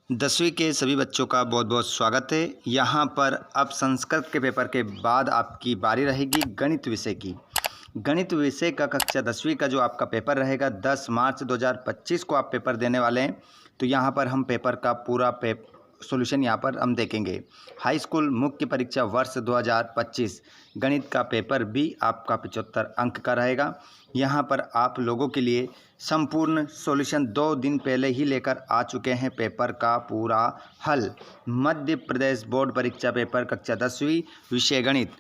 10वीं के सभी बच्चों का बहुत बहुत स्वागत है। यहाँ पर अब संस्कृत के पेपर के बाद आपकी बारी रहेगी गणित विषय की। गणित विषय का कक्षा 10वीं का जो आपका पेपर रहेगा 10 मार्च 2025 को आप पेपर देने वाले हैं। तो यहाँ पर हम पेपर का पूरा सॉल्यूशन यहाँ पर हम देखेंगे। हाई स्कूल मुख्य परीक्षा वर्ष 2025 गणित का पेपर भी आपका 75 अंक का रहेगा। यहाँ पर आप लोगों के लिए संपूर्ण सॉल्यूशन 2 दिन पहले ही लेकर आ चुके हैं। पेपर का पूरा हल मध्य प्रदेश बोर्ड परीक्षा पेपर कक्षा 10वीं विषय गणित।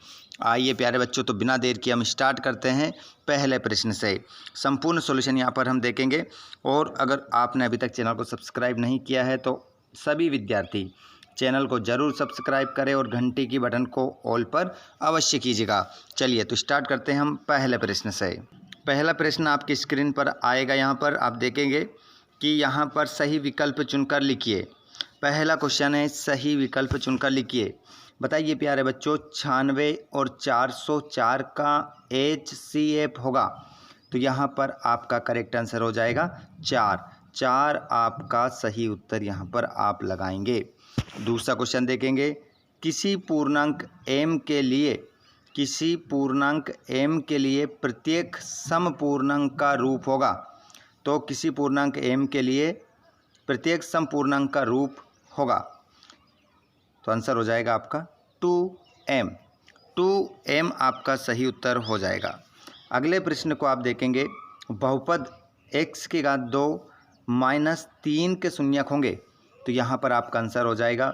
आइए प्यारे बच्चों, तो बिना देर किए हम स्टार्ट करते हैं पहले प्रश्न से। संपूर्ण सॉल्यूशन यहाँ पर हम देखेंगे। और अगर आपने अभी तक चैनल को सब्सक्राइब नहीं किया है तो सभी विद्यार्थी चैनल को ज़रूर सब्सक्राइब करें और घंटी की बटन को ऑल पर अवश्य कीजिएगा। चलिए तो स्टार्ट करते हैं हम पहले प्रश्न से। पहला प्रश्न आपकी स्क्रीन पर आएगा। यहाँ पर आप देखेंगे कि यहाँ पर सही विकल्प चुनकर लिखिए। पहला क्वेश्चन है, सही विकल्प चुनकर लिखिए। बताइए प्यारे बच्चों, 96 और 404 का HCF होगा। तो यहाँ पर आपका करेक्ट आंसर हो जाएगा 4 आपका सही उत्तर यहाँ पर आप लगाएंगे। दूसरा क्वेश्चन देखेंगे, किसी पूर्णांक m के लिए प्रत्येक समपूर्णांक का रूप होगा। तो किसी पूर्णांक m के लिए प्रत्येक समपूर्णांक का रूप होगा। तो आंसर हो जाएगा आपका 2m आपका सही उत्तर हो जाएगा। अगले प्रश्न को आप देखेंगे, बहुपद x की घात 2 -3 के शून्यक होंगे। तो यहाँ पर आपका आंसर हो जाएगा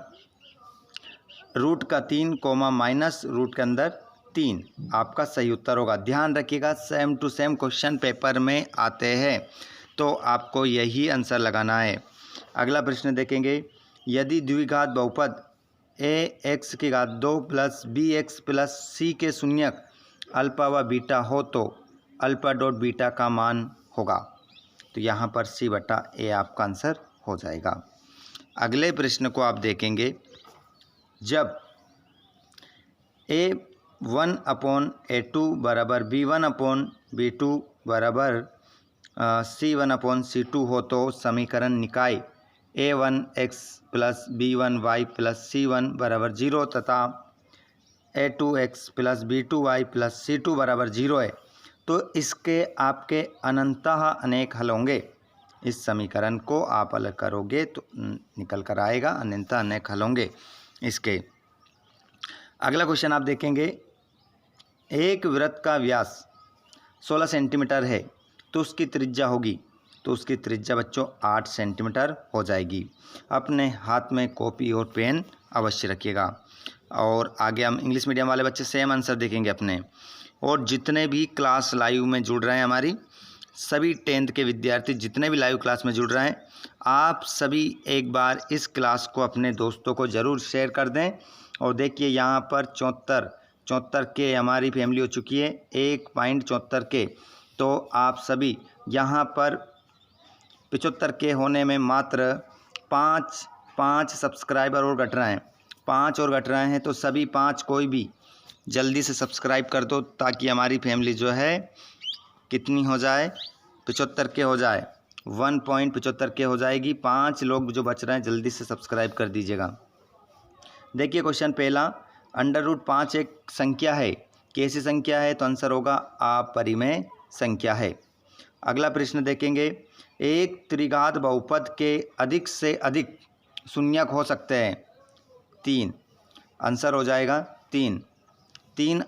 √3 माइनस रूट के अंदर 3 आपका सही उत्तर होगा। ध्यान रखिएगा, same to same question paper में आते हैं, तो आपको यही आंसर लगाना है। अगला प्रश्न देखेंगे, यदि द्विघात बहुपद ax की घात 2 + bx + c के शून्यक अल्फा व बीटा हो तो अल्फा डॉट बीटा का मान होगा। तो यहाँ पर c/a आपका आंसर हो जाएगा। अगले प्रश्न को आप देखेंगे, जब a1/a2 बराबर b1/b2 बराबर c1/c2 हो तो समीकरण निकाय a1x + b1y + c1 बराबर 0 तथा a2x + b2y + c2 बराबर 0 है। तो इसके आपके अनंतः अनेक हल होंगे। इस समीकरण को आप अलग करोगे तो निकल कर आएगा, अनंतः अनेक हल होंगे इसके। अगला क्वेश्चन आप देखेंगे, एक वृत्त का व्यास 16 सेंटीमीटर है तो उसकी त्रिज्या होगी। तो उसकी त्रिज्या बच्चों 8 सेंटीमीटर हो जाएगी। अपने हाथ में कॉपी और पेन अवश्य रखिएगा। और आगे हम इंग्लिश मीडियम वाले बच्चे सेम आंसर देखेंगे अपने। और जितने भी क्लास लाइव में जुड़ रहे हैं, हमारी सभी 10th के विद्यार्थी जितने भी लाइव क्लास में जुड़ रहे हैं, आप सभी एक बार इस क्लास को अपने दोस्तों को ज़रूर शेयर कर दें। और देखिए यहाँ पर 74 के हमारी फैमिली हो चुकी है, 1.74 के। तो आप सभी यहाँ पर 75 के होने में मात्र 5 सब्सक्राइबर और घट रहे हैं, 5 और घट रहे हैं। तो सभी 5 कोई भी जल्दी से सब्सक्राइब कर दो ताकि हमारी फैमिली जो है कितनी हो जाए, 75 के हो जाए, 1.75 के हो जाएगी। 5 लोग जो बच रहे हैं जल्दी से सब्सक्राइब कर दीजिएगा। देखिए क्वेश्चन पहला, √5 एक संख्या है, कैसी संख्या है? तो आंसर होगा अपरिमेय संख्या है। अगला प्रश्न देखेंगे, एक त्रिघात बहुपद के अधिक से अधिक शून्यक हो सकते हैं 3। आंसर हो जाएगा 3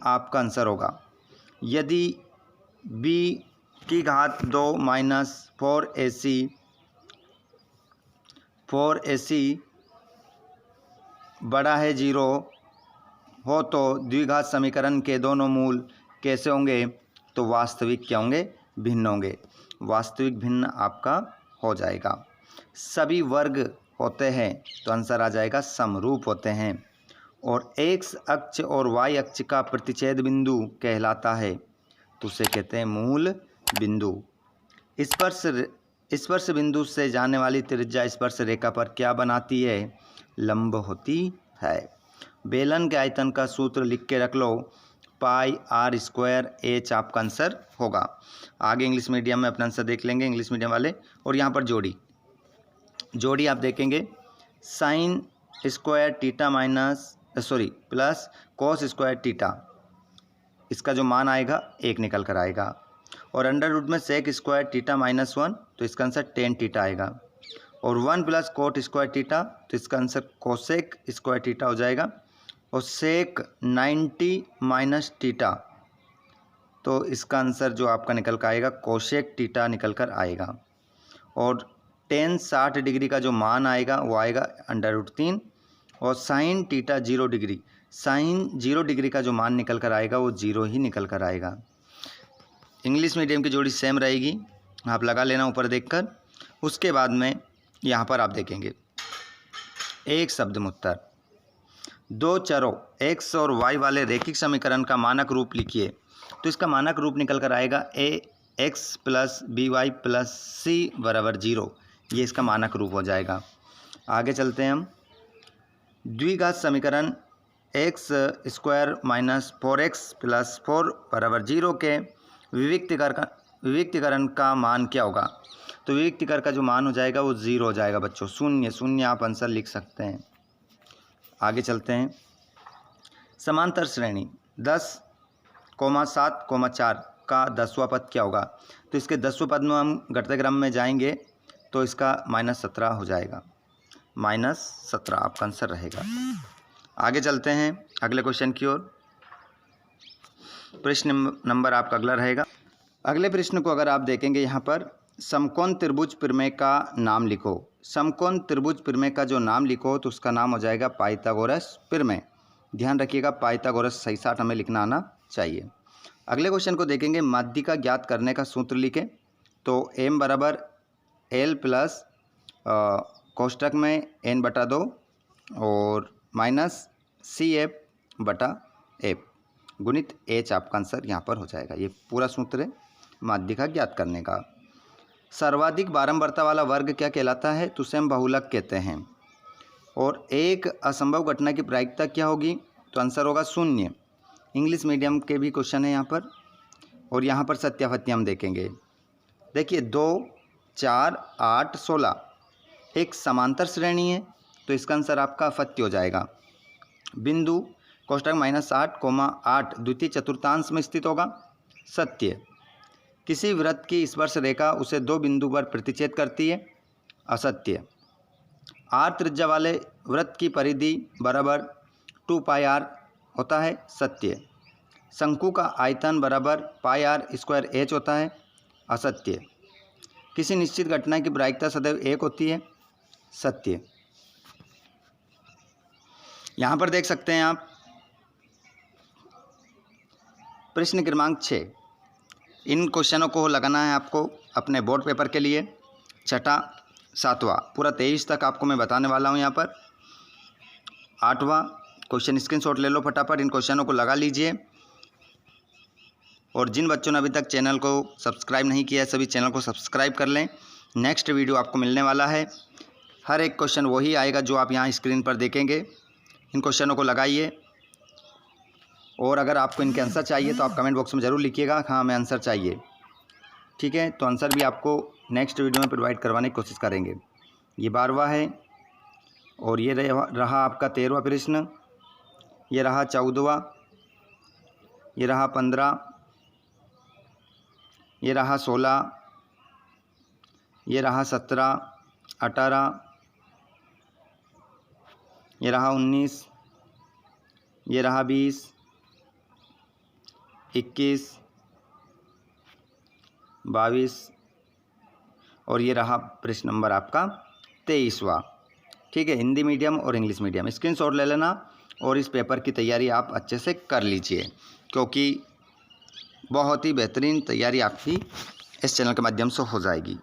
आपका आंसर होगा। यदि b की घात 2 4ac बड़ा है 0 हो तो द्विघात समीकरण के दोनों मूल कैसे होंगे? तो वास्तविक क्या होंगे? भिन्न होंगे। वास्तविक भिन्न आपका हो जाएगा। सभी वर्ग होते हैं तो आंसर आ जाएगा समरूप होते हैं। और x अक्ष और y अक्ष का प्रतिच्छेद बिंदु कहलाता है, तो उसे कहते हैं मूल बिंदु। स्पर्श बिंदु से जाने वाली त्रिज्या स्पर्श रेखा पर क्या बनाती है? लंब होती है। बेलन के आयतन का सूत्र लिख के रख लो, πr² आपका आंसर होगा। आगे इंग्लिश मीडियम में अपना आंसर देख लेंगे इंग्लिश मीडियम वाले। और यहाँ पर जोड़ी आप देखेंगे, sine square theta plus cos square theta, इसका जो मान आएगा 1 निकल कर आएगा। और अंडर रूट में सेक स्क्वायर टीटा -1, तो इसका आंसर टेन टीटा आएगा। और 1 प्लस कोट स्क्वायर टीटा, तो इसका आंसर कोसेक स्क्वायर टीटा हो जाएगा। और सेक 90 माइनस टीटा, तो इसका आंसर जो आपका निकल कर आएगा कोसेक टीटा निकल कर आएगा। और टेन 60 डिग्री का जो मान आएगा वो आएगा अंडर रूट 3। और sine theta 0 degree, sine 0 degree का जो मान निकल कर आएगा वो 0 ही निकल कर आएगा। इंग्लिश मीडियम की जोड़ी सेम रहेगी, आप लगा लेना ऊपर देखकर। उसके बाद में यहाँ पर आप देखेंगे एक शब्द उत्तर, दो चरों x और y वाले रैखिक समीकरण का मानक रूप लिखिए। तो इसका मानक रूप निकल कर आएगा ax plus by plus c बराबर 0, ये इसका मानक रूप हो जाएगा। आगे चलते हैं हम। द्विघात समीकरण x square minus 4x plus 4 बराबर 0 के विविक्तीकरण का मान क्या होगा? तो विविक्तीकरण का जो मान हो जाएगा वो 0 हो जाएगा बच्चों, शून्य शून्य आप आंसर लिख सकते हैं। आगे चलते हैं। समांतर श्रेणी 10,7,4 का 10वां पद क्या होगा? तो इसके 10वें पद में हम घटते क्रम में जाएंगे तो इसका -17 हो जाएगा, -17 आपका आंसर रहेगा। आगे चलते हैं अगले क्वेश्चन की ओर। प्रश्न नंबर आपका अगला रहेगा। अगले प्रश्न को अगर आप देखेंगे यहाँ पर, समकोण त्रिभुज प्रमेय का नाम लिखो। समकोण त्रिभुज प्रमेय का जो नाम लिखो तो उसका नाम हो जाएगा पाइथागोरस प्रमेय। ध्यान रखिएगा पाइथागोरस सही साठ हमें लिखना आना चाहिए। अगले क्वेश्चन को देखेंगे, माध्यिका ज्ञात करने का सूत्र लिखे। तो m बराबर l प्लस कोष्टक में n/2 और माइनस CF/F गुणित h आपका आंसर यहाँ पर हो जाएगा। ये पूरा सूत्र है माध्यिका ज्ञात करने का। सर्वाधिक बारंबारता वाला वर्ग क्या कहलाता है? तो उसे हम बहुलक कहते हैं। और एक असंभव घटना की प्रायिकता क्या होगी? तो आंसर होगा 0। इंग्लिश मीडियम के भी क्वेश्चन है यहाँ पर। और यहाँ पर सत्यापत्ति हम देखेंगे। देखिए 2, 4, 8, 16 एक समांतर श्रेणी है, तो इसका आंसर आपका अपत्य हो जाएगा। बिंदु कोष्टक -8,8 द्वितीय चतुर्थांश में स्थित होगा, सत्य। किसी वृत्त की स्पर्श रेखा उसे 2 बिंदु पर प्रतिच्छेद करती है, असत्य। r त्रिज्या वाले वृत्त की परिधि बराबर 2πr होता है, सत्य। शंकु का आयतन बराबर πr² h होता है, असत्य। किसी निश्चित घटना की प्रायिकता सदैव 1 होती है, सत्य। यहाँ पर देख सकते हैं आप प्रश्न क्रमांक 6। इन क्वेश्चनों को लगाना है आपको अपने बोर्ड पेपर के लिए। छठा, सातवां, पूरा 23 तक आपको मैं बताने वाला हूँ। यहाँ पर 8वां क्वेश्चन स्क्रीनशॉट ले लो फटाफट, इन क्वेश्चनों को लगा लीजिए। और जिन बच्चों ने अभी तक चैनल को सब्सक्राइब नहीं किया है, सभी चैनल को सब्सक्राइब कर लें। नेक्स्ट वीडियो आपको मिलने वाला है, हर एक क्वेश्चन वही आएगा जो आप यहाँ स्क्रीन पर देखेंगे। इन क्वेश्चनों को लगाइए। और अगर आपको इनके आंसर चाहिए तो आप कमेंट बॉक्स में ज़रूर लिखिएगा, हाँ हमें आंसर चाहिए, ठीक है। तो आंसर भी आपको नेक्स्ट वीडियो में प्रोवाइड करवाने की कोशिश करेंगे। ये 12वां है। और ये रहा आपका 13वां प्रश्न, ये रहा 14वां, ये रहा 15, ये रहा 16, ये रहा 17, 18, ये रहा 19, ये रहा 20, 21, 22 और ये रहा प्रश्न नंबर आपका 23वां, ठीक है। हिंदी मीडियम और इंग्लिश मीडियम स्क्रीनशॉट ले लेना और इस पेपर की तैयारी आप अच्छे से कर लीजिए, क्योंकि बहुत ही बेहतरीन तैयारी आपकी इस चैनल के माध्यम से हो जाएगी।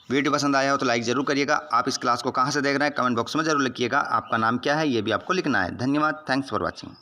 वीडियो पसंद आया हो तो लाइक ज़रूर करिएगा। आप इस क्लास को कहाँ से देख रहे हैं कमेंट बॉक्स में ज़रूर लिखिएगा। आपका नाम क्या है ये भी आपको लिखना है। धन्यवाद, थैंक्स फॉर वॉचिंग।